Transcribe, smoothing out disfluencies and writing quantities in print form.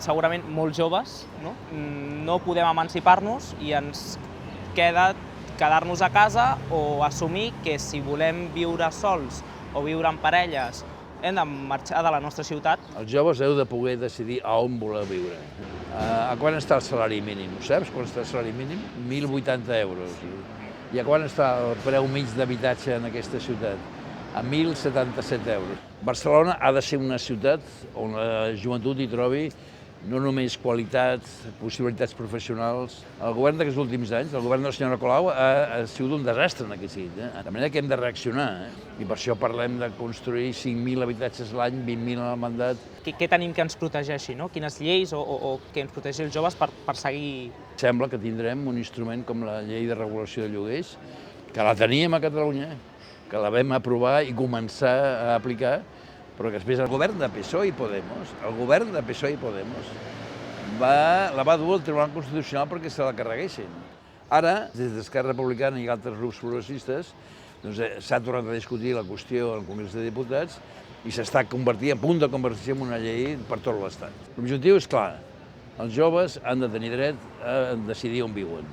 segurament molt joves, no podem emancipar-nos i ens queda quedar-nos a casa o assumir que si volem viure sols o viure en parelles hem de marxar de la nostra ciutat. Els joves heu de poder decidir a on voleu viure. A quan està el salari mínim? Ho saps quan està el salari mínim? 1.080 euros. I a quan està el preu mig d'habitatge en aquesta ciutat? A 1.077 euros. Barcelona ha de ser una ciutat on la joventut hi trobi no només qualitat, possibilitats professionals. El govern d'aquests últims anys, el govern de la senyora Colau, ha sigut un desastre en aquest sentit. De manera que hem de reaccionar. I per això parlem de construir 5.000 habitatges l'any, 20.000 al mandat. Què tenim que ens protegeixi? Quines lleis o que ens protegeixi els joves per seguir? Sembla que tindrem un instrument com la llei de regulació de lloguers, que la teníem a Catalunya, que la vam aprovar i començar a aplicar, però que després el govern de PSOE i Podemos, la va dur al Tribunal Constitucional perquè se la carreguessin. Ara, des d'Esquerra Republicana i altres grups progressistes, s'ha tornat a discutir la qüestió al Congrés de Diputats i s'està convertint, a punt de convertir-se en una llei per tot l'Estat. L'objectiu és clar, els joves han de tenir dret a decidir on viuen.